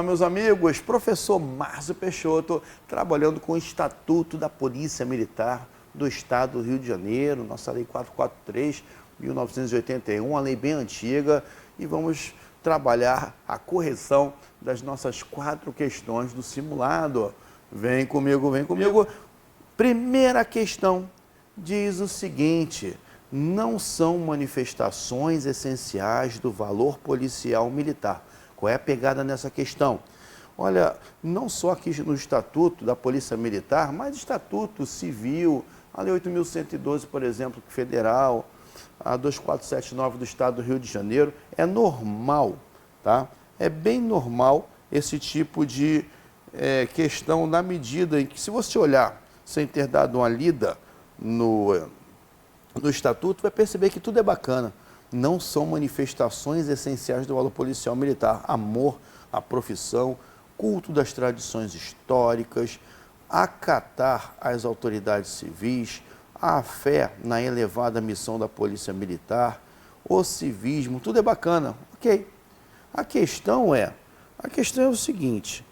Olá, meus amigos. Professor Márcio Peixoto, trabalhando com o Estatuto da Polícia Militar do Estado do Rio de Janeiro, nossa Lei 443, 1981, uma lei bem antiga, e vamos trabalhar a correção das nossas 4 questões do simulado. Vem comigo, vem comigo. Primeira questão diz o seguinte: não são manifestações essenciais do valor policial militar. Qual é a pegada nessa questão? Olha, não só aqui no Estatuto da Polícia Militar, mas Estatuto Civil, a Lei 8.112, por exemplo, federal, a 2479 do Estado do Rio de Janeiro, é normal, tá? É bem normal esse tipo de questão, na medida em que, se você olhar, sem ter dado uma lida no Estatuto, vai perceber que tudo é bacana. Não são manifestações essenciais do valor policial militar. Amor à profissão, culto das tradições históricas, acatar as autoridades civis, a fé na elevada missão da Polícia Militar, o civismo, tudo é bacana, ok. A questão é o seguinte,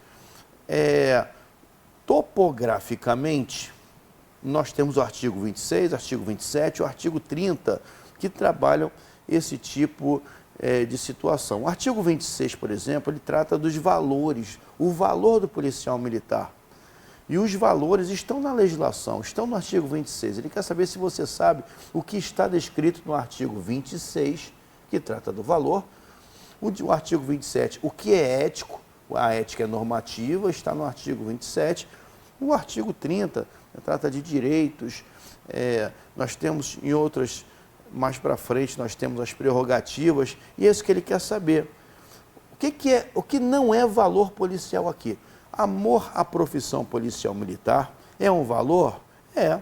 topograficamente, nós temos o artigo 26, artigo 27, o artigo 30, que trabalham esse tipo de situação. O artigo 26, por exemplo, ele trata dos valores, o valor do policial militar. E os valores estão na legislação, estão no artigo 26. Ele quer saber se você sabe o que está descrito no artigo 26, que trata do valor. O artigo 27, o que é ético, a ética é normativa, está no artigo 27. O artigo 30 trata de direitos. Nós temos em outras, mais para frente, nós temos as prerrogativas, e é isso que ele quer saber. O que não é valor policial aqui? Amor à profissão policial militar é um valor? É.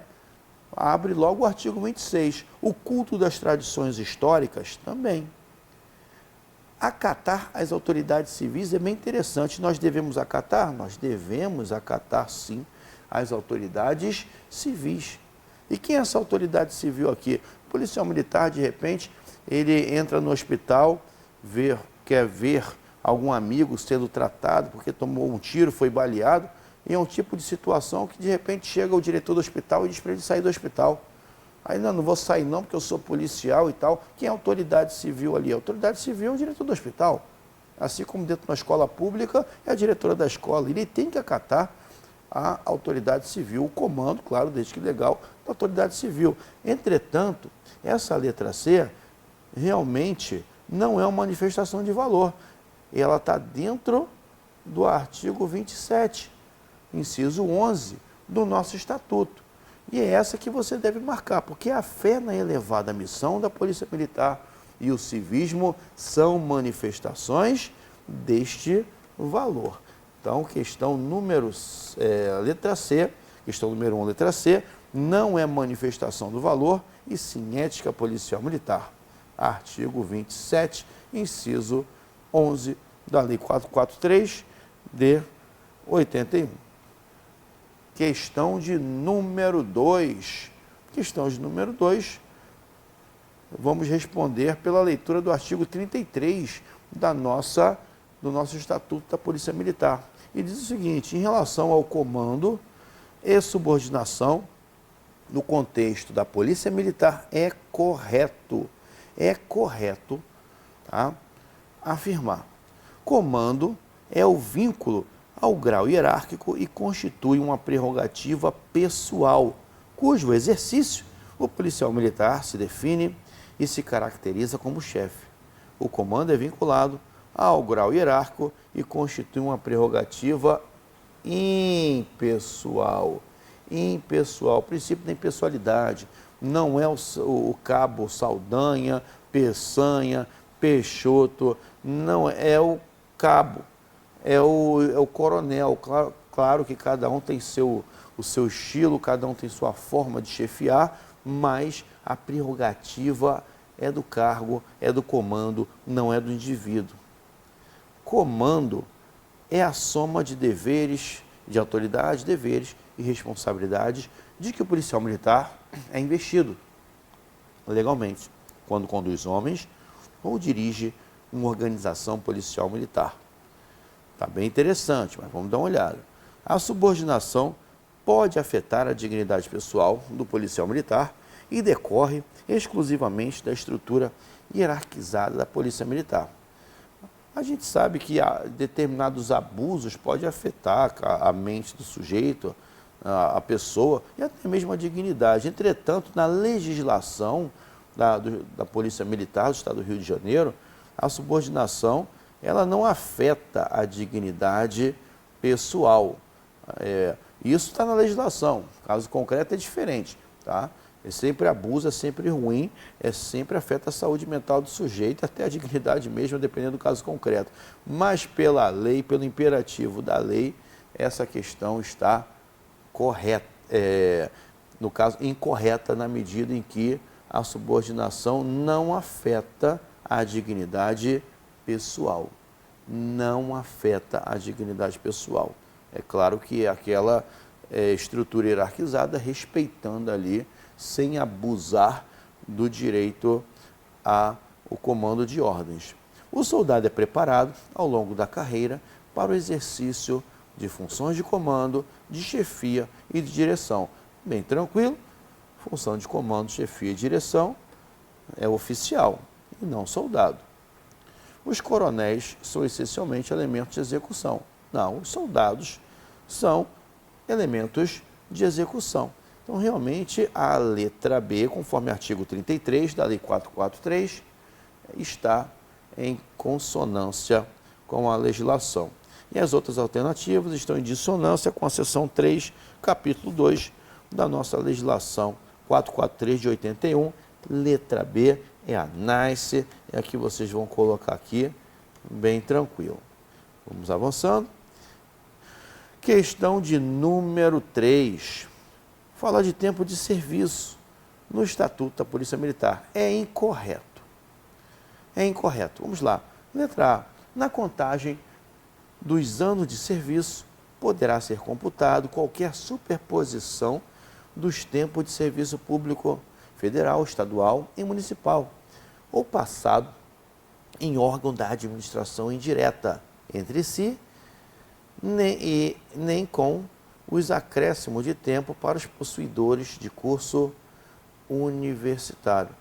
Abre logo o artigo 26. O culto das tradições históricas também. Acatar as autoridades civis é bem interessante. Nós devemos acatar? Nós devemos acatar, sim, as autoridades civis. E quem é essa autoridade civil aqui? O policial militar, de repente, ele entra no hospital, quer ver algum amigo sendo tratado porque tomou um tiro, foi baleado, e é um tipo de situação que, de repente, chega o diretor do hospital e diz para ele sair do hospital. Aí, não vou sair não, porque eu sou policial e tal. Quem é a autoridade civil ali? A autoridade civil é o diretor do hospital. Assim como dentro de uma escola pública, é a diretora da escola. Ele tem que acatar a autoridade civil, o comando, claro, desde que legal, da autoridade civil. Entretanto, essa letra C realmente não é uma manifestação de valor. Ela está dentro do artigo 27, inciso 11 do nosso Estatuto. E é essa que você deve marcar, porque a fé na elevada missão da Polícia Militar e o civismo são manifestações deste valor. Então, questão número letra C, questão número 1, letra C, não é manifestação do valor, e sim ética policial militar. Artigo 27, inciso 11 da Lei 443 de 81. Questão de número 2. Questão de número 2, vamos responder pela leitura do artigo 33 do nosso Estatuto da Polícia Militar. E diz o seguinte: em relação ao comando e subordinação, no contexto da Polícia Militar, é correto, tá, afirmar. Comando é o vínculo ao grau hierárquico e constitui uma prerrogativa pessoal, cujo exercício o policial militar se define e se caracteriza como chefe. O comando é vinculado ao grau hierárquico e constitui uma prerrogativa impessoal. Impessoal, princípio da impessoalidade. Não é o cabo Saldanha, Peçanha, Peixoto, não é o cabo, é o coronel. Claro que cada um tem o seu estilo, cada um tem sua forma de chefiar, mas a prerrogativa é do cargo, é do comando, não é do indivíduo. Comando é a soma de deveres, de autoridade, deveres e responsabilidades de que o policial militar é investido legalmente, quando conduz homens ou dirige uma organização policial militar. Está bem interessante, mas vamos dar uma olhada. A subordinação pode afetar a dignidade pessoal do policial militar e decorre exclusivamente da estrutura hierarquizada da Polícia Militar. A gente sabe que determinados abusos podem afetar a mente do sujeito, a pessoa e até mesmo a dignidade. Entretanto, na legislação da Polícia Militar do Estado do Rio de Janeiro, a subordinação ela não afeta a dignidade pessoal. Isso está na legislação, caso concreto é diferente, tá? É sempre abuso, é sempre ruim, sempre afeta a saúde mental do sujeito, até a dignidade mesmo, dependendo do caso concreto. Mas pela lei, pelo imperativo da lei, essa questão está correta, no caso, incorreta na medida em que a subordinação não afeta a dignidade pessoal. Não afeta a dignidade pessoal. É claro que aquela estrutura hierarquizada, respeitando ali, sem abusar do direito ao comando de ordens. O soldado é preparado, ao longo da carreira, para o exercício de funções de comando, de chefia e de direção. Bem tranquilo, função de comando, chefia e direção é oficial e não soldado. Os coronéis são essencialmente elementos de execução. Não, os soldados são elementos de execução. Então, realmente, a letra B, conforme artigo 33 da Lei 443, está em consonância com a legislação. E as outras alternativas estão em dissonância com a seção 3, capítulo 2 da nossa legislação 443 de 81, letra B é a NICE, é a que vocês vão colocar aqui, bem tranquilo. Vamos avançando. Questão de número 3. Falar de tempo de serviço no Estatuto da Polícia Militar. É incorreto. É incorreto. Vamos lá. Letra A. Na contagem dos anos de serviço, poderá ser computado qualquer superposição dos tempos de serviço público federal, estadual e municipal, ou passado em órgão da administração indireta entre si, nem com os acréscimos de tempo para os possuidores de curso universitário.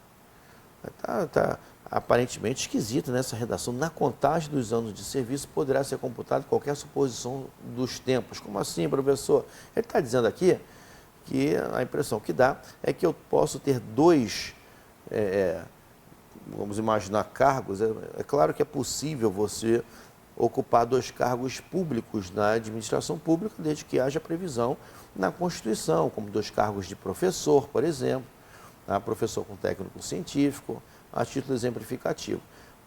Tá aparentemente esquisito nessa redação. Na contagem dos anos de serviço poderá ser computado qualquer suposição dos tempos. Como assim, professor? Ele está dizendo aqui que a impressão que dá é que eu posso ter dois, vamos imaginar, cargos. É claro que é possível você ocupar dois cargos públicos na administração pública, desde que haja previsão na Constituição, como dois cargos de professor, por exemplo, professor com técnico científico, a título exemplificativo.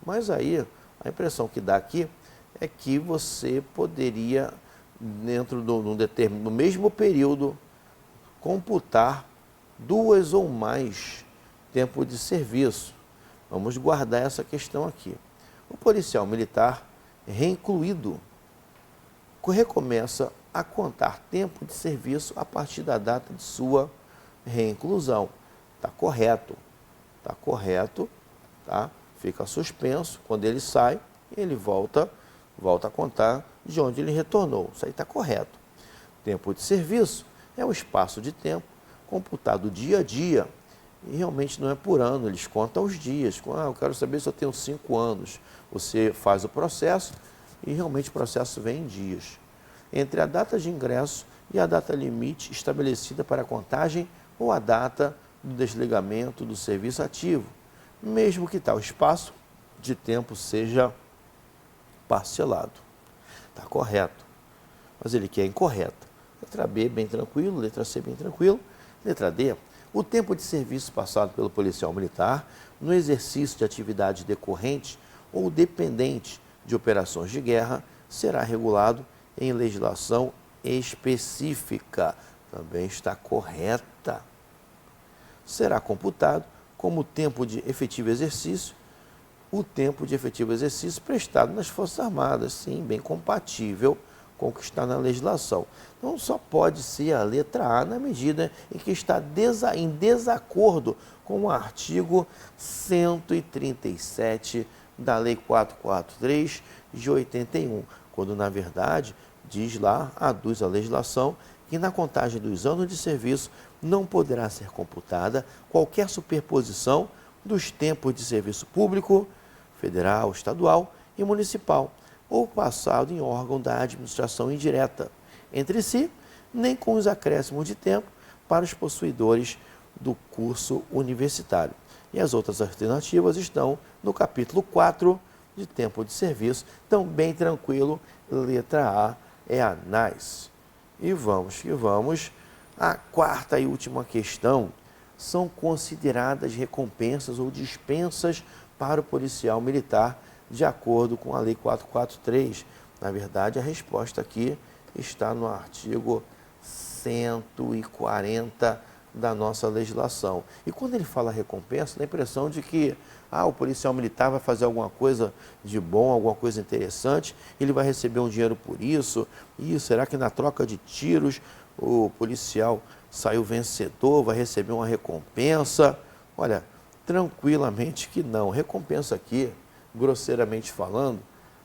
Mas aí, a impressão que dá aqui é que você poderia, dentro do mesmo período, computar duas ou mais tempos de serviço. Vamos guardar essa questão aqui. O policial militar reincluído recomeça a contar tempo de serviço a partir da data de sua reinclusão. Está correto, tá? Fica suspenso. Quando ele sai, ele volta a contar de onde ele retornou. Isso aí está correto. Tempo de serviço é um espaço de tempo computado dia a dia. E realmente não é por ano, eles contam os dias. Eu quero saber se eu tenho 5 anos. Você faz o processo e realmente o processo vem em dias. Entre a data de ingresso e a data limite estabelecida para a contagem ou a data do desligamento do serviço ativo, mesmo que tal espaço de tempo seja parcelado. Está correto, mas ele quer incorreto. Letra B, bem tranquilo. Letra C, bem tranquilo. Letra D, o tempo de serviço passado pelo policial militar no exercício de atividade decorrente ou dependente de operações de guerra será regulado em legislação específica. Também está correta. Será computado como tempo de efetivo exercício o tempo de efetivo exercício prestado nas Forças Armadas. Sim, bem compatível com o que está na legislação. Então, só pode ser a letra A na medida em que está em desacordo com o artigo 137 da Lei 443 de 81. quando na verdade diz lá, aduz a legislação, que na contagem dos anos de serviço não poderá ser computada qualquer superposição dos tempos de serviço público, federal, estadual e municipal, ou passado em órgão da administração indireta, entre si, nem com os acréscimos de tempo para os possuidores do curso universitário. E as outras alternativas estão no capítulo 4 de tempo de serviço, então bem tranquilo, letra A é a NAS. E vamos que vamos. A quarta e última questão: são consideradas recompensas ou dispensas para o policial militar de acordo com a Lei 443? Na verdade, a resposta aqui está no artigo 140 da nossa legislação. E quando ele fala recompensa, dá a impressão de que o policial militar vai fazer alguma coisa de bom, alguma coisa interessante, ele vai receber um dinheiro por isso, e será que na troca de tiros o policial saiu vencedor, vai receber uma recompensa? Olha, tranquilamente que não. Recompensa aqui, grosseiramente falando,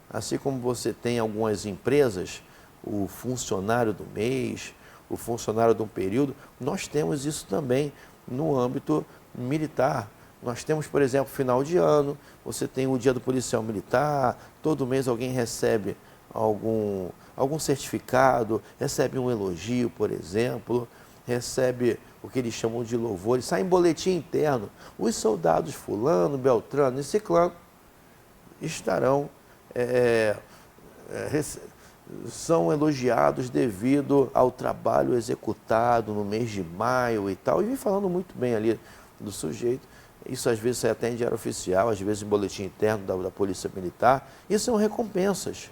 assim como você tem algumas empresas, o funcionário do mês, o funcionário de um período, nós temos isso também no âmbito militar. Nós temos, por exemplo, final de ano, você tem o dia do policial militar, todo mês alguém recebe algum certificado, recebe um elogio, por exemplo, recebe o que eles chamam de louvores, sai em boletim interno. Os soldados fulano, beltrano e ciclano estarão, são elogiados devido ao trabalho executado no mês de maio e tal. E vem falando muito bem ali do sujeito. Isso às vezes sai até em diário oficial, às vezes em boletim interno da Polícia Militar. Isso são recompensas.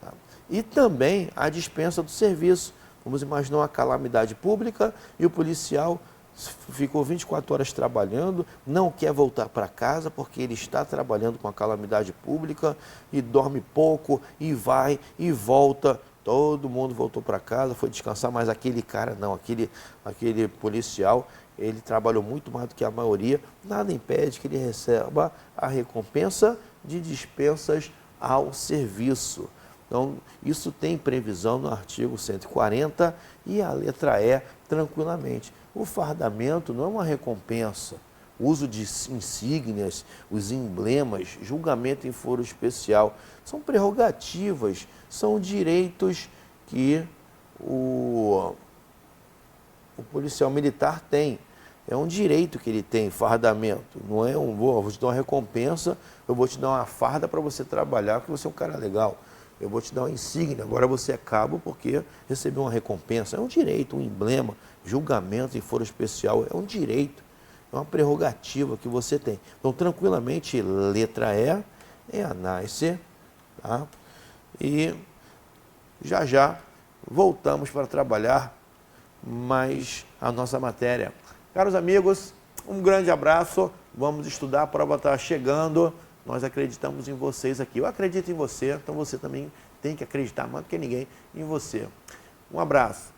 Tá? E também a dispensa do serviço. Vamos imaginar uma calamidade pública e o policial ficou 24 horas trabalhando, não quer voltar para casa porque ele está trabalhando com a calamidade pública e dorme pouco e vai e volta. Todo mundo voltou para casa, foi descansar, mas aquele cara não, aquele policial, ele trabalhou muito mais do que a maioria, nada impede que ele receba a recompensa de dispensas ao serviço. Então, isso tem previsão no artigo 140 e a letra E, tranquilamente. O fardamento não é uma recompensa. O uso de insígnias, os emblemas, julgamento em foro especial, são prerrogativas, são direitos que o policial militar tem. É um direito que ele tem, fardamento. Não é vou te dar uma recompensa, eu vou te dar uma farda para você trabalhar, porque você é um cara legal. Eu vou te dar uma insígnia, agora você é cabo porque recebeu uma recompensa. É um direito, um emblema, julgamento em foro especial, é um direito, é uma prerrogativa que você tem. Então, tranquilamente, letra E é a NAICE, tá? E já voltamos para trabalhar mais a nossa matéria. Caros amigos, um grande abraço, vamos estudar, a prova está chegando. Nós acreditamos em vocês aqui. Eu acredito em você, então você também tem que acreditar mais do que ninguém em você. Um abraço.